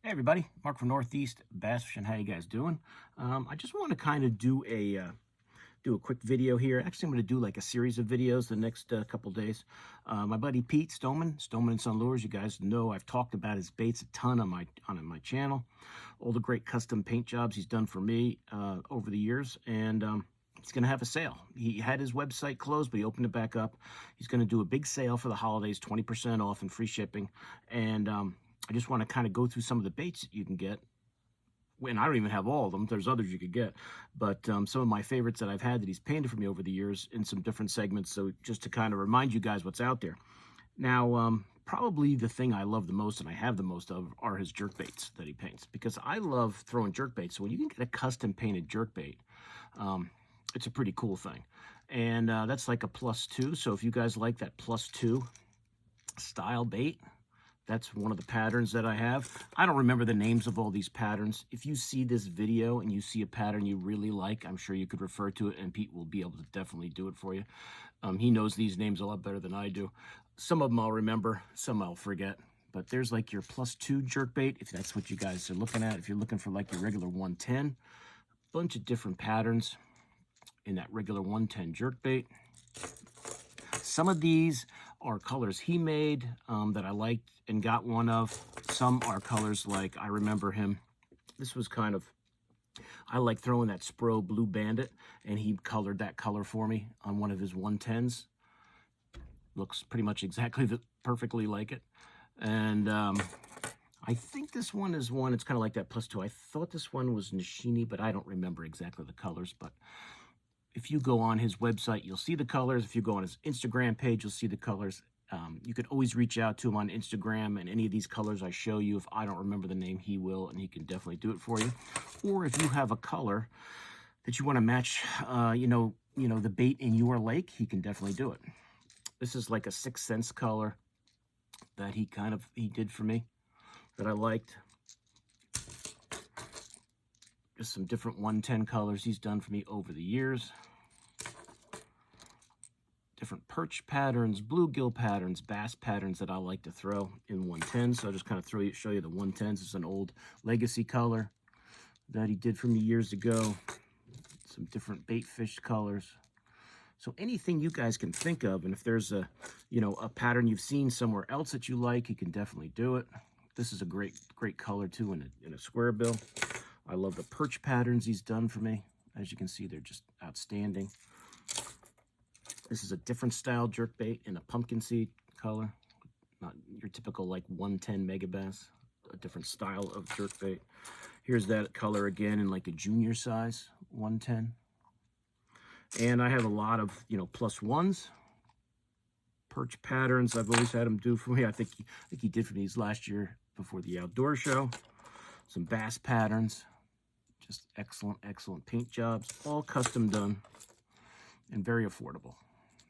Hey everybody, Mark from Northeast Bass Fishing. How you guys doing? I just want to kind of do a quick video here. Actually, I'm going to do like a series of videos the next couple days. My buddy Pete Stoneman and Son Lures. You guys know I've talked about his baits a ton on my channel. All the great custom paint jobs he's done for me over the years, and he's going to have a sale. He had his website closed, but he opened it back up. He's going to do a big sale for the holidays, 20% off and free shipping, and I just want to kind of go through some of the baits that you can get. And I don't even have all of them. There's others you could get. But some of my favorites that I've had that he's painted for me over the years in some different segments. So just to kind of remind you guys what's out there. Now, probably the thing I love the most and I have the most of are his jerkbaits that he paints. Because I love throwing jerkbaits. So when you can get a custom painted jerkbait, it's a pretty cool thing. And that's like a +2. So if you guys like that +2 style bait, that's one of the patterns that I have. I don't remember the names of all these patterns. If you see this video and you see a pattern you really like, I'm sure you could refer to it, and Pete will be able to definitely do it for you. He knows these names a lot better than I do. Some of them I'll remember, some I'll forget. But there's like your +2 jerkbait, if that's what you guys are looking at. If you're looking for like your regular 110, a bunch of different patterns in that regular 110 jerkbait. Some of these are colors he made that I liked and got one of. Some are colors like, I remember him. This was kind of, I like throwing that Spro Blue Bandit, and he colored that color for me on one of his 110s. Looks pretty much exactly perfectly like it. And I think this one is one, it's kind of like that +2. I thought this one was Nishini, but I don't remember exactly the colors. But if you go on his website, you'll see the colors. If you go on his Instagram page, you'll see the colors. You could always reach out to him on Instagram, and any of these colors I show you, if I don't remember the name, he will, and he can definitely do it for you. Or if you have a color that you want to match, the bait in your lake, he can definitely do it. This is like a 6th Sense color that he did for me that I liked. Just some different 110 colors he's done for me over the years. Different perch patterns, bluegill patterns, bass patterns that I like to throw in 110. So I'll just kind of show you the 110s. It's an old legacy color that he did for me years ago. Some different bait fish colors. So anything you guys can think of, and if there's a pattern you've seen somewhere else that you like, you can definitely do it. This is a great color too in a square bill. I love the perch patterns he's done for me. As you can see, they're just outstanding. This is a different style jerkbait in a pumpkin seed color. Not your typical like 110 megabass, a different style of jerkbait. Here's that color again in like a junior size 110. And I have a lot of, +1s. Perch patterns I've always had him do for me. I think he did for these last year before the outdoor show. Some bass patterns. Just excellent paint jobs, all custom done and very affordable.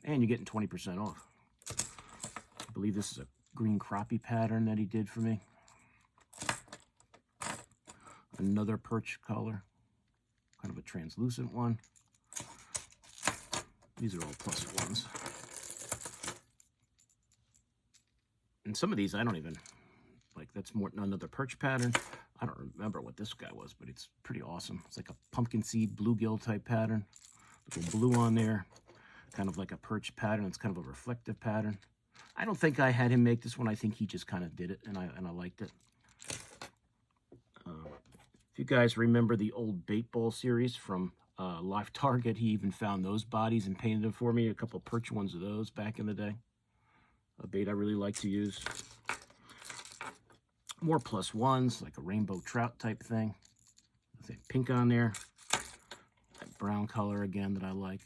And you're getting 20% off. I believe this is a green crappie pattern that he did for me. Another perch color, kind of a translucent one. These are all +1s. And some of these I don't even, like that's more another perch pattern. I don't remember what this guy was, but it's pretty awesome. It's like a pumpkin seed bluegill type pattern. Little blue on there, kind of like a perch pattern. It's kind of a reflective pattern. I don't think I had him make this one. I think he just kind of did it, and I liked it. If you guys remember the old bait ball series from Live Target, he even found those bodies and painted them for me. A couple of perch ones of those back in the day. A bait I really like to use. More +1s, like a rainbow trout type thing. Pink on there. That brown color again that I like.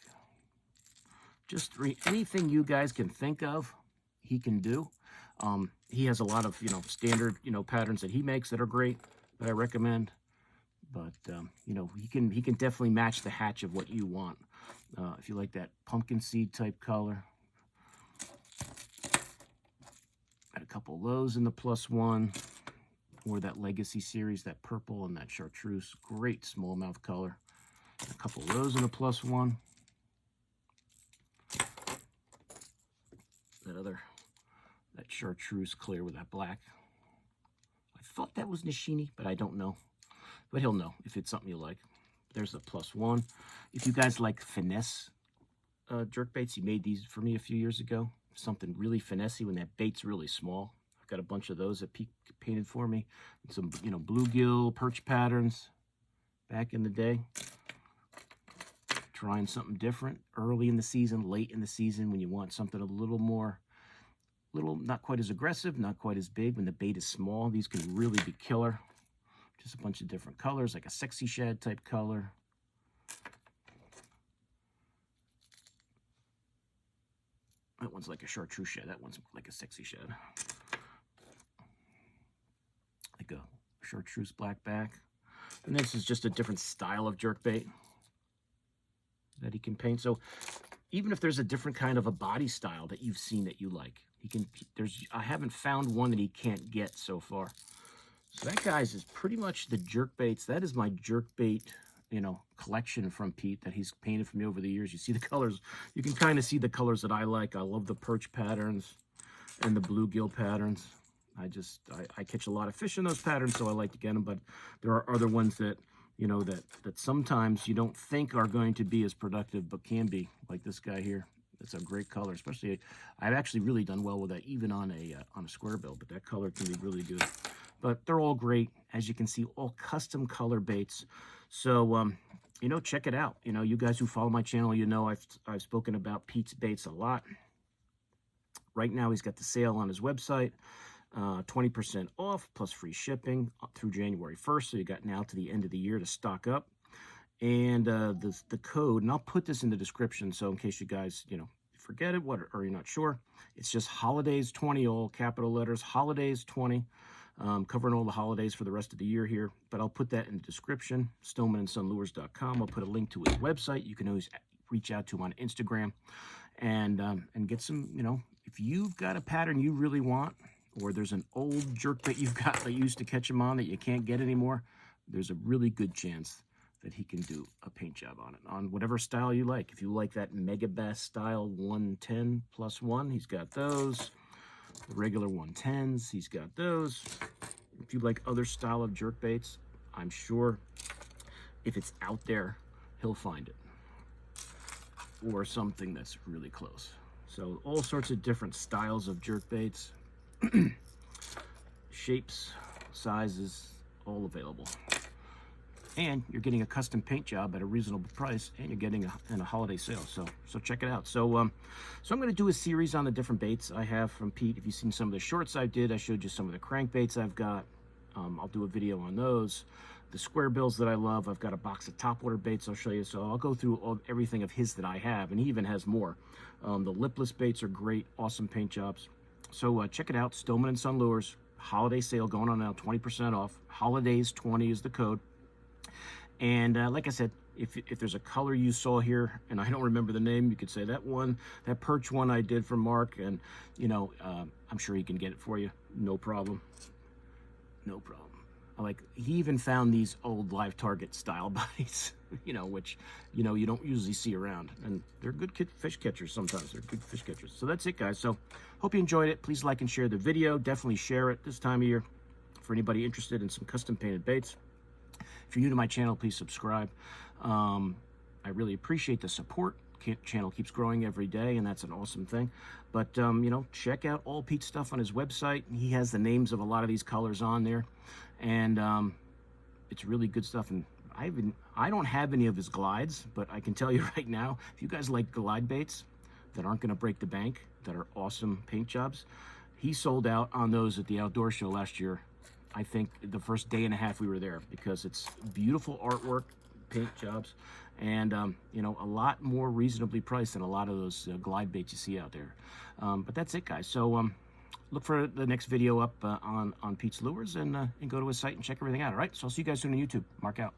Just anything you guys can think of, he can do. He has a lot of, standard, patterns that he makes that are great, that I recommend. But, he can definitely match the hatch of what you want. If you like that pumpkin seed type color. Got a couple of those in the +1. Or that Legacy series, that purple and that chartreuse. Great smallmouth color. A couple of those in a +1. That chartreuse clear with that black. I thought that was Nishini, but I don't know. But he'll know if it's something you like. There's the +1. If you guys like finesse jerkbaits, he made these for me a few years ago. Something really finessey when that bait's really small. I've got a bunch of those that Pete painted for me. And some, bluegill perch patterns back in the day. Trying something different early in the season, late in the season, when you want something a little more, not quite as aggressive, not quite as big. When the bait is small, these can really be killer. Just a bunch of different colors, like a sexy shad type color. That one's like a chartreuse shad. That one's like a sexy shad. Like a chartreuse black back. And this is just a different style of jerkbait that he can paint. So even if there's a different kind of a body style that you've seen that you like, I haven't found one that he can't get so far. So that, guys, is pretty much the jerkbaits. That is my jerkbait, collection from Pete that he's painted for me over the years. You see the colors. You can kind of see the colors that I like. I love the perch patterns and the bluegill patterns. I catch a lot of fish in those patterns, so I like to get them. But there are other ones that, that sometimes you don't think are going to be as productive, but can be, like this guy here. It's a great color, especially I've actually really done well with that, even on a square bill. But that color can be really good. But they're all great, as you can see, all custom color baits. So check it out. You guys who follow my channel, I've spoken about Pete's baits a lot. Right now, he's got the sale on his website. 20% off plus free shipping up through January 1st. So you got now to the end of the year to stock up. And the code, and I'll put this in the description, so in case you guys, forget it, or you're not sure, it's just holidays20, all capital letters, holidays20, covering all the holidays for the rest of the year here. But I'll put that in the description, stonemanandsunlures.com. I'll put a link to his website. You can always reach out to him on Instagram and get some, if you've got a pattern you really want, or there's an old jerkbait you've got that you used to catch him on that you can't get anymore, there's a really good chance that he can do a paint job on it, on whatever style you like. If you like that Mega Bass style 110 +1, he's got those. The regular 110s, he's got those. If you like other style of jerkbaits, I'm sure if it's out there, he'll find it. Or something that's really close. So all sorts of different styles of jerkbaits. Shapes, sizes, all available. And you're getting a custom paint job at a reasonable price, and you're getting in a holiday sale. So check it out. So I'm going to do a series on the different baits I have from Pete. If you've seen some of the shorts I did, I showed you some of the crankbaits I've got. I'll do a video on those. The square bills that I love, I've got a box of topwater baits I'll show you. So I'll go through everything of his that I have, and he even has more. The lipless baits are great, awesome paint jobs. So check it out, Stoneman and Son Lures, holiday sale going on now, 20% off. Holidays20 is the code. And like I said, if there's a color you saw here, and I don't remember the name, you could say that one, that perch one I did for Mark, and, I'm sure he can get it for you. No problem. No problem. He even found these old live target style bodies, which, you don't usually see around. And they're good fish catchers sometimes. They're good fish catchers. So that's it, guys. So hope you enjoyed it. Please like and share the video. Definitely share it this time of year for anybody interested in some custom painted baits. If you're new to my channel, please subscribe. I really appreciate the support. Channel keeps growing every day, and that's an awesome thing. But check out all Pete's stuff on his website. He has the names of a lot of these colors on there, and it's really good stuff. And I don't have any of his glides, but I can tell you right now, if you guys like glide baits that aren't going to break the bank, that are awesome paint jobs, he sold out on those at the outdoor show last year. I think the first day and a half we were there, because it's beautiful artwork, paint jobs, and a lot more reasonably priced than a lot of those glide baits you see out there. But that's it, guys. So look for the next video up on Pete's Lures, and go to his site and check everything out. All right, so I'll see you guys soon on YouTube. Mark out.